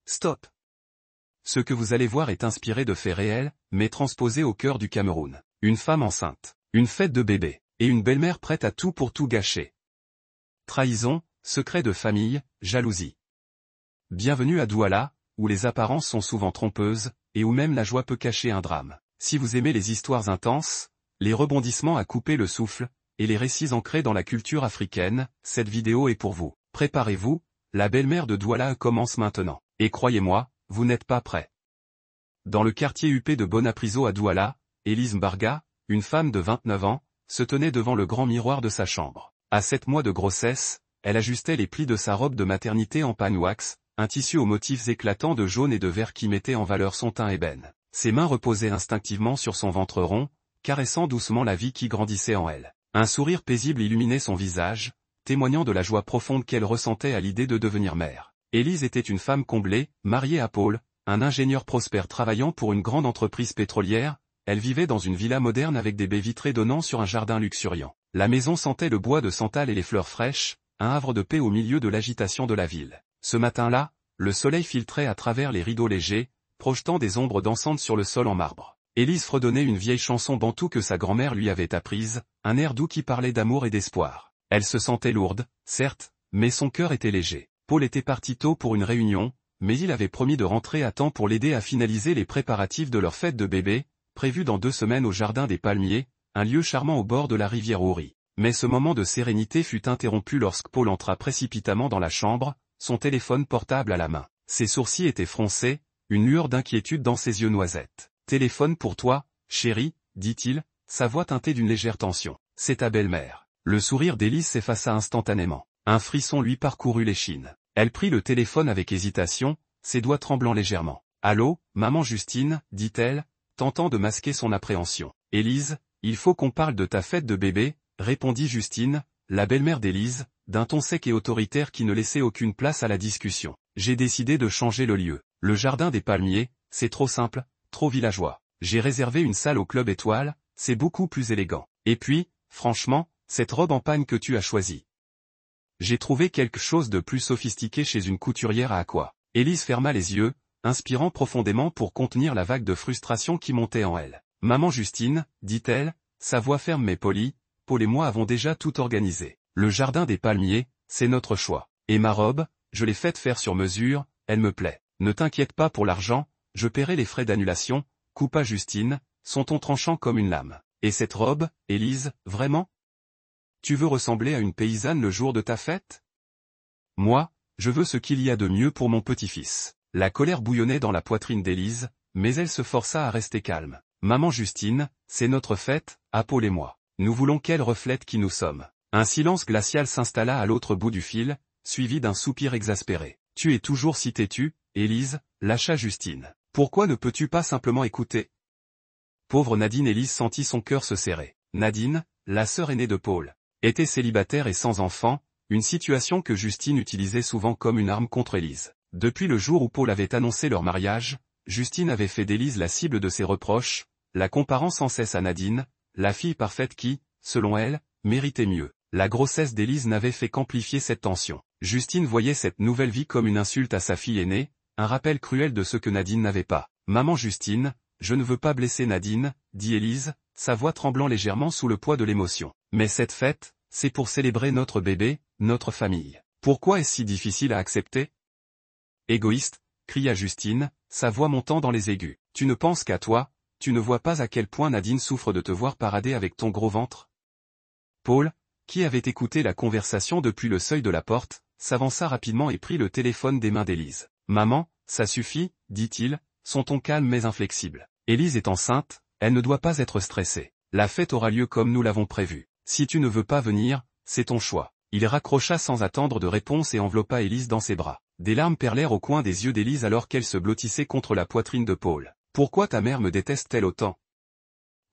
Stop. Ce que vous allez voir est inspiré de faits réels, mais transposé au cœur du Cameroun. Une femme enceinte, une fête de bébé, et une belle-mère prête à tout pour tout gâcher. Trahison, secret de famille, jalousie. Bienvenue à Douala, où les apparences sont souvent trompeuses, et où même la joie peut cacher un drame. Si vous aimez les histoires intenses, les rebondissements à couper le souffle, et les récits ancrés dans la culture africaine, cette vidéo est pour vous. Préparez-vous, la belle-mère de Douala commence maintenant. Et croyez-moi, vous n'êtes pas prêts. Dans le quartier huppé de Bonapriso à Douala, Élise Mbarga, une femme de 29 ans, se tenait devant le grand miroir de sa chambre. À 7 mois de grossesse, elle ajustait les plis de sa robe de maternité en pagne wax, un tissu aux motifs éclatants de jaune et de vert qui mettait en valeur son teint ébène. Ses mains reposaient instinctivement sur son ventre rond, caressant doucement la vie qui grandissait en elle. Un sourire paisible illuminait son visage, témoignant de la joie profonde qu'elle ressentait à l'idée de devenir mère. Élise était une femme comblée, mariée à Paul, un ingénieur prospère travaillant pour une grande entreprise pétrolière. Elle vivait dans une villa moderne avec des baies vitrées donnant sur un jardin luxuriant. La maison sentait le bois de santal et les fleurs fraîches, un havre de paix au milieu de l'agitation de la ville. Ce matin-là, le soleil filtrait à travers les rideaux légers, projetant des ombres dansantes sur le sol en marbre. Élise fredonnait une vieille chanson bantoue que sa grand-mère lui avait apprise, un air doux qui parlait d'amour et d'espoir. Elle se sentait lourde, certes, mais son cœur était léger. Paul était parti tôt pour une réunion, mais il avait promis de rentrer à temps pour l'aider à finaliser les préparatifs de leur fête de bébé, prévue dans 2 semaines au Jardin des Palmiers, un lieu charmant au bord de la rivière Ouri. Mais ce moment de sérénité fut interrompu lorsque Paul entra précipitamment dans la chambre, son téléphone portable à la main. Ses sourcils étaient froncés, une lueur d'inquiétude dans ses yeux noisettes. « Téléphone pour toi, chérie, dit-il, sa voix teintée d'une légère tension. « C'est ta belle-mère. » Le sourire d'Élise s'effaça instantanément. Un frisson lui parcourut l'échine. Elle prit le téléphone avec hésitation, ses doigts tremblant légèrement. « Allô, maman Justine, dit-elle, tentant de masquer son appréhension. « Élise, il faut qu'on parle de ta fête de bébé, répondit Justine, la belle-mère d'Élise, d'un ton sec et autoritaire qui ne laissait aucune place à la discussion. J'ai décidé de changer le lieu. Le Jardin des Palmiers, c'est trop simple, trop villageois. J'ai réservé une salle au Club Étoile, c'est beaucoup plus élégant. Et puis, franchement, cette robe en pagne que tu as choisie. J'ai trouvé quelque chose de plus sophistiqué chez une couturière à Aqua. » Élise ferma les yeux, inspirant profondément pour contenir la vague de frustration qui montait en elle. « Maman Justine, dit-elle, sa voix ferme mais polie, Paul et moi avons déjà tout organisé. Le Jardin des Palmiers, c'est notre choix. Et ma robe, je l'ai faite faire sur mesure, elle me plaît. Ne t'inquiète pas pour l'argent, je paierai les frais d'annulation, coupa Justine, son ton tranchant comme une lame. Et cette robe, Élise, vraiment ? Tu veux ressembler à une paysanne le jour de ta fête ? Moi, je veux ce qu'il y a de mieux pour mon petit-fils. » La colère bouillonnait dans la poitrine d'Élise, mais elle se força à rester calme. « Maman Justine, c'est notre fête, à Paul et moi. Nous voulons qu'elle reflète qui nous sommes. » Un silence glacial s'installa à l'autre bout du fil, suivi d'un soupir exaspéré. « Tu es toujours si têtue, Élise, » lâcha Justine. « Pourquoi ne peux-tu pas simplement écouter ?» Pauvre Nadine. Élise sentit son cœur se serrer. Nadine, la sœur aînée de Paul, était célibataire et sans enfant, une situation que Justine utilisait souvent comme une arme contre Élise. Depuis le jour où Paul avait annoncé leur mariage, Justine avait fait d'Élise la cible de ses reproches, la comparant sans cesse à Nadine, la fille parfaite qui, selon elle, méritait mieux. La grossesse d'Élise n'avait fait qu'amplifier cette tension. Justine voyait cette nouvelle vie comme une insulte à sa fille aînée, un rappel cruel de ce que Nadine n'avait pas. « Maman Justine, je ne veux pas blesser Nadine, » dit Élise, sa voix tremblant légèrement sous le poids de l'émotion. « Mais cette fête, c'est pour célébrer notre bébé, notre famille. Pourquoi est-ce si difficile à accepter ?»« Égoïste, » cria Justine, sa voix montant dans les aigus. « Tu ne penses qu'à toi, tu ne vois pas à quel point Nadine souffre de te voir parader avec ton gros ventre ?» Paul, qui avait écouté la conversation depuis le seuil de la porte, s'avança rapidement et prit le téléphone des mains d'Élise. « Maman, ça suffit, dit-il, son ton calme mais inflexible. Élise est enceinte, elle ne doit pas être stressée. La fête aura lieu comme nous l'avons prévu. Si tu ne veux pas venir, c'est ton choix. » Il raccrocha sans attendre de réponse et enveloppa Élise dans ses bras. Des larmes perlèrent au coin des yeux d'Élise alors qu'elle se blottissait contre la poitrine de Paul. « Pourquoi ta mère me déteste-t-elle autant ?»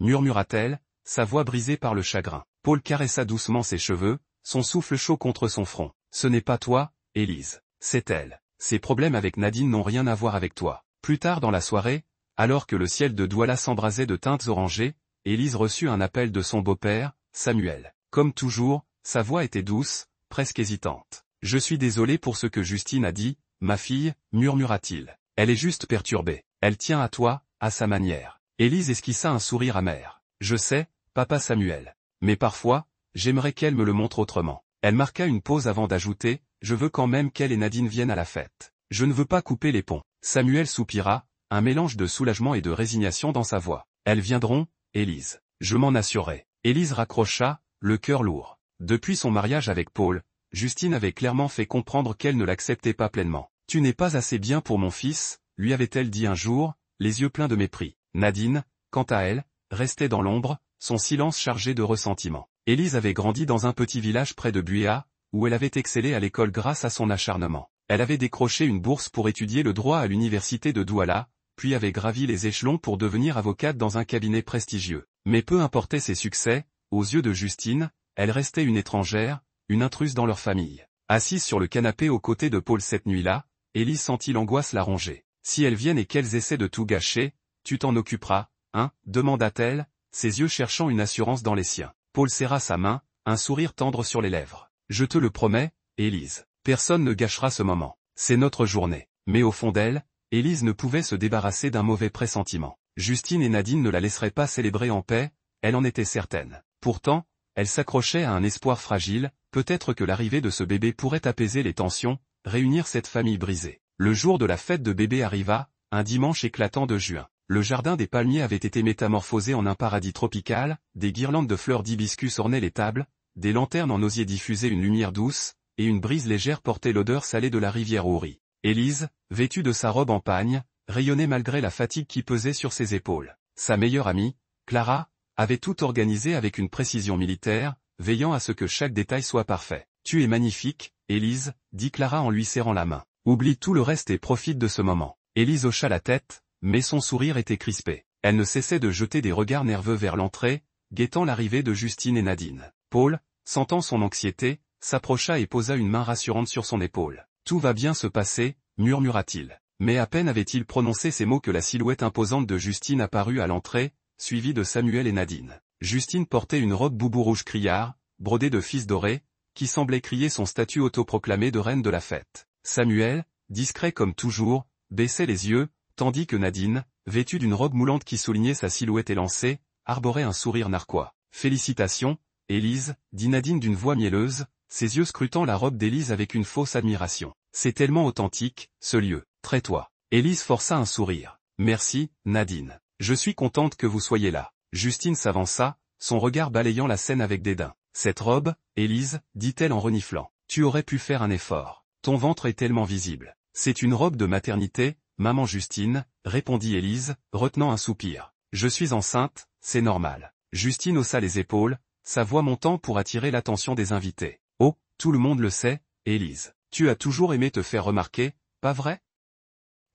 murmura-t-elle, sa voix brisée par le chagrin. Paul caressa doucement ses cheveux, son souffle chaud contre son front. « Ce n'est pas toi, Élise, c'est elle. Ses problèmes avec Nadine n'ont rien à voir avec toi. » Plus tard dans la soirée, alors que le ciel de Douala s'embrasait de teintes orangées, Élise reçut un appel de son beau-père, Samuel. Comme toujours, sa voix était douce, presque hésitante. « Je suis désolé pour ce que Justine a dit, » ma fille, murmura-t-il. Elle est juste perturbée. Elle tient à toi, à sa manière. Élise esquissa un sourire amer. Je sais, papa Samuel. Mais parfois, j'aimerais qu'elle me le montre autrement. Elle marqua une pause avant d'ajouter, je veux quand même qu'elle et Nadine viennent à la fête. Je ne veux pas couper les ponts. Samuel soupira, un mélange de soulagement et de résignation dans sa voix. Elles viendront, Élise. Je m'en assurerai. Élise raccrocha, le cœur lourd. Depuis son mariage avec Paul, Justine avait clairement fait comprendre qu'elle ne l'acceptait pas pleinement. Tu n'es pas assez bien pour mon fils, lui avait-elle dit un jour, les yeux pleins de mépris. Nadine, quant à elle, restait dans l'ombre, son silence chargé de ressentiment. Élise avait grandi dans un petit village près de Buéa, où elle avait excellé à l'école grâce à son acharnement. Elle avait décroché une bourse pour étudier le droit à l'université de Douala, puis avait gravi les échelons pour devenir avocate dans un cabinet prestigieux. Mais peu importait ses succès, aux yeux de Justine, elle restait une étrangère, une intruse dans leur famille. Assise sur le canapé aux côtés de Paul cette nuit-là, Élise sentit l'angoisse la ronger. Si elles viennent et qu'elles essaient de tout gâcher, tu t'en occuperas, hein, demanda-t-elle, ses yeux cherchant une assurance dans les siens. Paul serra sa main, un sourire tendre sur les lèvres. Je te le promets, Élise. Personne ne gâchera ce moment. C'est notre journée. Mais au fond d'elle, Élise ne pouvait se débarrasser d'un mauvais pressentiment. Justine et Nadine ne la laisseraient pas célébrer en paix, elle en était certaine. Pourtant, elle s'accrochait à un espoir fragile, peut-être que l'arrivée de ce bébé pourrait apaiser les tensions, réunir cette famille brisée. Le jour de la fête de bébé arriva, un dimanche éclatant de juin. Le jardin des palmiers avait été métamorphosé en un paradis tropical, des guirlandes de fleurs d'hibiscus ornaient les tables, des lanternes en osier diffusaient une lumière douce, et une brise légère portait l'odeur salée de la rivière Oury. Élise, vêtue de sa robe en pagne, rayonnait malgré la fatigue qui pesait sur ses épaules. Sa meilleure amie, Clara, avait tout organisé avec une précision militaire, veillant à ce que chaque détail soit parfait. « Tu es magnifique, Élise, » dit Clara en lui serrant la main. « Oublie tout le reste et profite de ce moment. » Élise hocha la tête, mais son sourire était crispé. Elle ne cessait de jeter des regards nerveux vers l'entrée, guettant l'arrivée de Justine et Nadine. Paul, sentant son anxiété, s'approcha et posa une main rassurante sur son épaule. « Tout va bien se passer, » murmura-t-il. Mais à peine avait-il prononcé ces mots que la silhouette imposante de Justine apparut à l'entrée, suivie de Samuel et Nadine. Justine portait une robe boubou rouge criard, brodée de fils dorés, qui semblait crier son statut autoproclamé de reine de la fête. Samuel, discret comme toujours, baissait les yeux, tandis que Nadine, vêtue d'une robe moulante qui soulignait sa silhouette élancée, arborait un sourire narquois. « Félicitations, Élise, » dit Nadine d'une voix mielleuse, ses yeux scrutant la robe d'Élise avec une fausse admiration. « C'est tellement authentique, ce lieu. Très-toi. » Élise força un sourire. « Merci, Nadine. Je suis contente que vous soyez là. » Justine s'avança, son regard balayant la scène avec dédain. « Cette robe, Élise, » dit-elle en reniflant. « Tu aurais pu faire un effort. Ton ventre est tellement visible. »« C'est une robe de maternité, maman Justine, » répondit Élise, retenant un soupir. « Je suis enceinte, c'est normal. » Justine haussa les épaules, sa voix montant pour attirer l'attention des invités. « Oh, tout le monde le sait, Élise. Tu as toujours aimé te faire remarquer, pas vrai ?»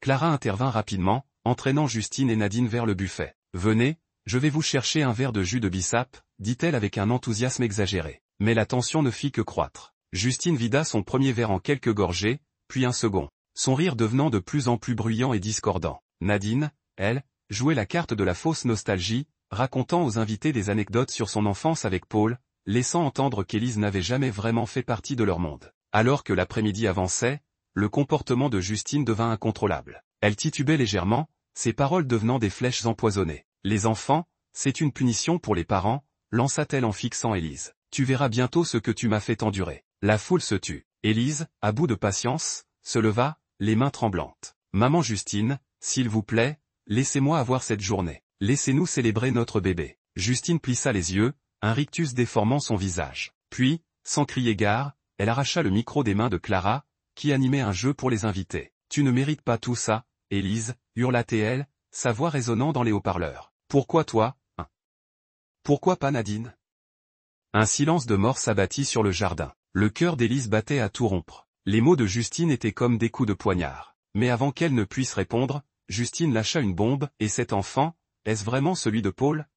Clara intervint rapidement, entraînant Justine et Nadine vers le buffet. « Venez, je vais vous chercher un verre de jus de bissap, » dit-elle avec un enthousiasme exagéré. Mais la tension ne fit que croître. Justine vida son premier verre en quelques gorgées, puis un second, son rire devenant de plus en plus bruyant et discordant. Nadine, elle, jouait la carte de la fausse nostalgie, racontant aux invités des anecdotes sur son enfance avec Paul, laissant entendre qu'Élise n'avait jamais vraiment fait partie de leur monde. Alors que l'après-midi avançait, le comportement de Justine devint incontrôlable. Elle titubait légèrement, ses paroles devenant des flèches empoisonnées. « Les enfants, c'est une punition pour les parents, » lança-t-elle en fixant Élise. « Tu verras bientôt ce que tu m'as fait endurer. » La foule se tut. Élise, à bout de patience, se leva, les mains tremblantes. « Maman Justine, s'il vous plaît, laissez-moi avoir cette journée. Laissez-nous célébrer notre bébé. » Justine plissa les yeux, un rictus déformant son visage. Puis, sans crier gare, elle arracha le micro des mains de Clara, qui animait un jeu pour les invités. « Tu ne mérites pas tout ça, Élise, » hurla-t-elle, sa voix résonnant dans les haut-parleurs. « Pourquoi toi, hein? Pourquoi pas Nadine ?» Un silence de mort s'abattit sur le jardin. Le cœur d'Élise battait à tout rompre. Les mots de Justine étaient comme des coups de poignard. Mais avant qu'elle ne puisse répondre, Justine lâcha une bombe, et cet enfant, est-ce vraiment celui de Paul?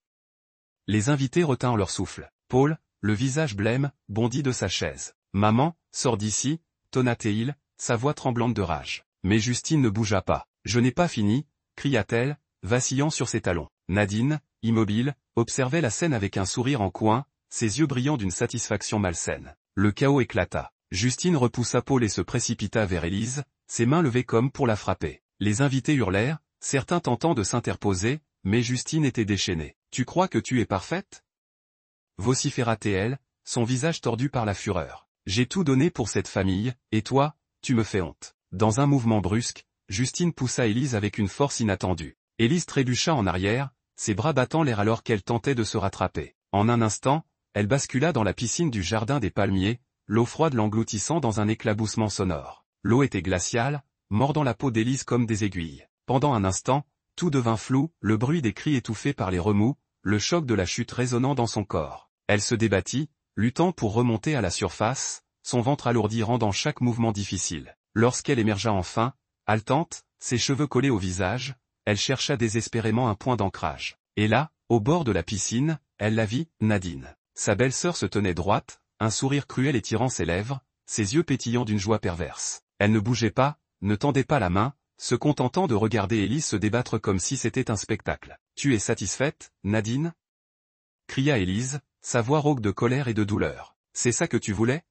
Les invités retinrent leur souffle. Paul, le visage blême, bondit de sa chaise. « Maman, sors d'ici, » tonna-t-il, sa voix tremblante de rage. Mais Justine ne bougea pas. « Je n'ai pas fini, » cria-t-elle, vacillant sur ses talons. Nadine, immobile, observait la scène avec un sourire en coin, ses yeux brillant d'une satisfaction malsaine. Le chaos éclata. Justine repoussa Paul et se précipita vers Élise, ses mains levées comme pour la frapper. Les invités hurlèrent, certains tentant de s'interposer, mais Justine était déchaînée. « Tu crois que tu es parfaite ?» vociféra-t-elle, son visage tordu par la fureur. « J'ai tout donné pour cette famille, et toi, tu me fais honte. » Dans un mouvement brusque, Justine poussa Élise avec une force inattendue. Élise trébucha en arrière, ses bras battant l'air alors qu'elle tentait de se rattraper. En un instant, elle bascula dans la piscine du jardin des palmiers, l'eau froide l'engloutissant dans un éclaboussement sonore. L'eau était glaciale, mordant la peau d'Élise comme des aiguilles. Pendant un instant, tout devint flou, le bruit des cris étouffés par les remous, le choc de la chute résonnant dans son corps. Elle se débattit, luttant pour remonter à la surface, son ventre alourdi rendant chaque mouvement difficile. Lorsqu'elle émergea enfin, haletante, ses cheveux collés au visage, elle chercha désespérément un point d'ancrage. Et là, au bord de la piscine, elle la vit, Nadine. Sa belle-sœur se tenait droite, un sourire cruel étirant ses lèvres, ses yeux pétillant d'une joie perverse. Elle ne bougeait pas, ne tendait pas la main, se contentant de regarder Élise se débattre comme si c'était un spectacle. « Tu es satisfaite, Nadine ?» cria Élise, sa voix rauque de colère et de douleur. « C'est ça que tu voulais ?»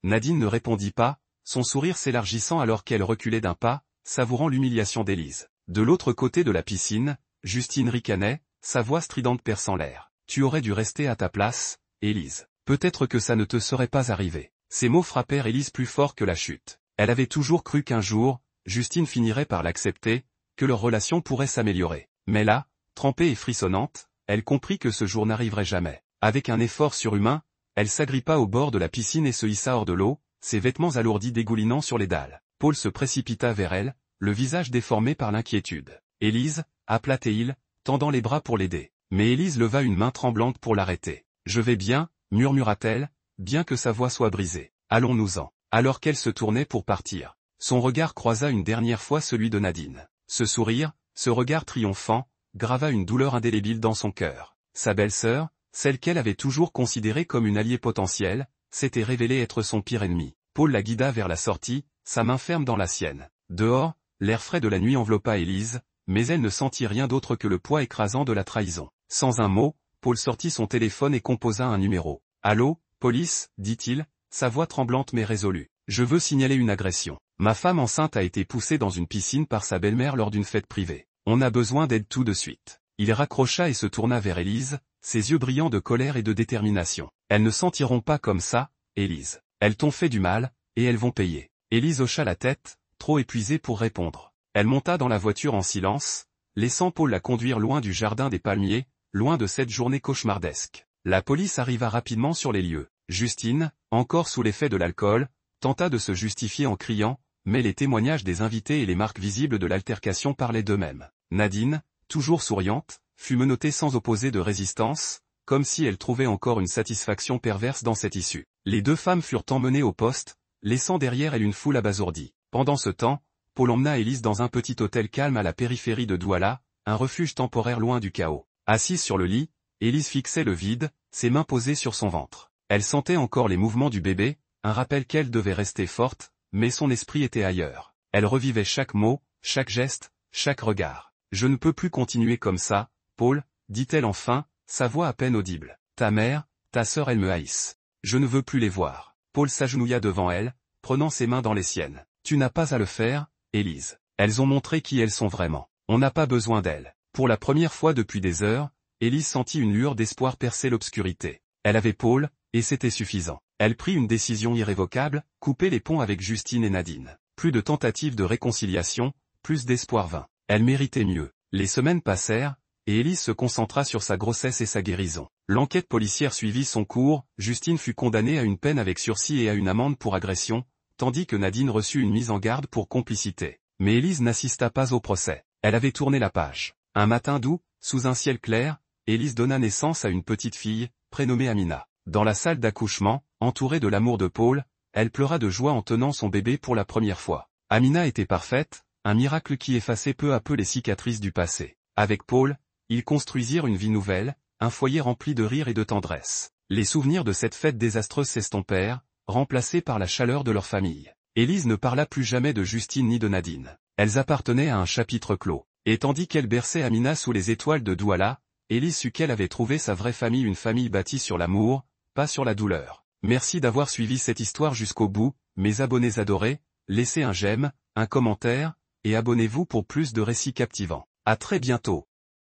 Nadine ne répondit pas, son sourire s'élargissant alors qu'elle reculait d'un pas, savourant l'humiliation d'Élise. De l'autre côté de la piscine, Justine ricanait, sa voix stridente perçant l'air. « Tu aurais dû rester à ta place, Élise. Peut-être que ça ne te serait pas arrivé. » Ces mots frappèrent Élise plus fort que la chute. Elle avait toujours cru qu'un jour, Justine finirait par l'accepter, que leur relation pourrait s'améliorer. Mais là, trempée et frissonnante, elle comprit que ce jour n'arriverait jamais. Avec un effort surhumain, elle s'agrippa au bord de la piscine et se hissa hors de l'eau, ses vêtements alourdis dégoulinant sur les dalles. Paul se précipita vers elle, le visage déformé par l'inquiétude. « Élise » appela-t-il, tendant les bras pour l'aider. Mais Élise leva une main tremblante pour l'arrêter. « Je vais bien » murmura-t-elle, bien que sa voix soit brisée. « Allons-nous-en. » Alors qu'elle se tournait pour partir, son regard croisa une dernière fois celui de Nadine. Ce sourire, ce regard triomphant, grava une douleur indélébile dans son cœur. Sa belle-sœur, celle qu'elle avait toujours considérée comme une alliée potentielle, s'était révélée être son pire ennemi. Paul la guida vers la sortie, sa main ferme dans la sienne. Dehors, l'air frais de la nuit enveloppa Élise, mais elle ne sentit rien d'autre que le poids écrasant de la trahison. Sans un mot, Paul sortit son téléphone et composa un numéro. « Allô, police » dit-il, sa voix tremblante mais résolue. « Je veux signaler une agression. Ma femme enceinte a été poussée dans une piscine par sa belle-mère lors d'une fête privée. On a besoin d'aide tout de suite. » Il raccrocha et se tourna vers Élise, ses yeux brillants de colère et de détermination. « Elles ne sentiront pas comme ça, Élise. Elles t'ont fait du mal, et elles vont payer. » Élise hocha la tête, trop épuisée pour répondre. Elle monta dans la voiture en silence, laissant Paul la conduire loin du jardin des palmiers, loin de cette journée cauchemardesque. La police arriva rapidement sur les lieux. Justine, encore sous l'effet de l'alcool, tenta de se justifier en criant, mais les témoignages des invités et les marques visibles de l'altercation parlaient d'eux-mêmes. Nadine, toujours souriante, fut menottée sans opposer de résistance, comme si elle trouvait encore une satisfaction perverse dans cette issue. Les deux femmes furent emmenées au poste, laissant derrière elle une foule abasourdie. Pendant ce temps, Paul emmena Élise dans un petit hôtel calme à la périphérie de Douala, un refuge temporaire loin du chaos. Assise sur le lit, Élise fixait le vide, ses mains posées sur son ventre. Elle sentait encore les mouvements du bébé, un rappel qu'elle devait rester forte, mais son esprit était ailleurs. Elle revivait chaque mot, chaque geste, chaque regard. « Je ne peux plus continuer comme ça, Paul, » dit-elle enfin, sa voix à peine audible. « Ta mère, ta sœur elles me haïssent. Je ne veux plus les voir. » Paul s'agenouilla devant elle, prenant ses mains dans les siennes. « Tu n'as pas à le faire, Élise. Elles ont montré qui elles sont vraiment. On n'a pas besoin d'elles. » Pour la première fois depuis des heures, Élise sentit une lueur d'espoir percer l'obscurité. Elle avait Paul, et c'était suffisant. Elle prit une décision irrévocable, couper les ponts avec Justine et Nadine. Plus de tentatives de réconciliation, plus d'espoir vain. Elle méritait mieux. Les semaines passèrent, et Élise se concentra sur sa grossesse et sa guérison. L'enquête policière suivit son cours, Justine fut condamnée à une peine avec sursis et à une amende pour agression, tandis que Nadine reçut une mise en garde pour complicité. Mais Élise n'assista pas au procès. Elle avait tourné la page. Un matin d'août, sous un ciel clair, Élise donna naissance à une petite fille, prénommée Amina. Dans la salle d'accouchement, entourée de l'amour de Paul, elle pleura de joie en tenant son bébé pour la première fois. Amina était parfaite, un miracle qui effaçait peu à peu les cicatrices du passé. Avec Paul, ils construisirent une vie nouvelle, un foyer rempli de rire et de tendresse. Les souvenirs de cette fête désastreuse s'estompèrent, remplacés par la chaleur de leur famille. Élise ne parla plus jamais de Justine ni de Nadine. Elles appartenaient à un chapitre clos. Et tandis qu'elle berçait Amina sous les étoiles de Douala, Élise sut qu'elle avait trouvé sa vraie famille, une famille bâtie sur l'amour, pas sur la douleur. Merci d'avoir suivi cette histoire jusqu'au bout, mes abonnés adorés, laissez un j'aime, un commentaire, et abonnez-vous pour plus de récits captivants. À très bientôt.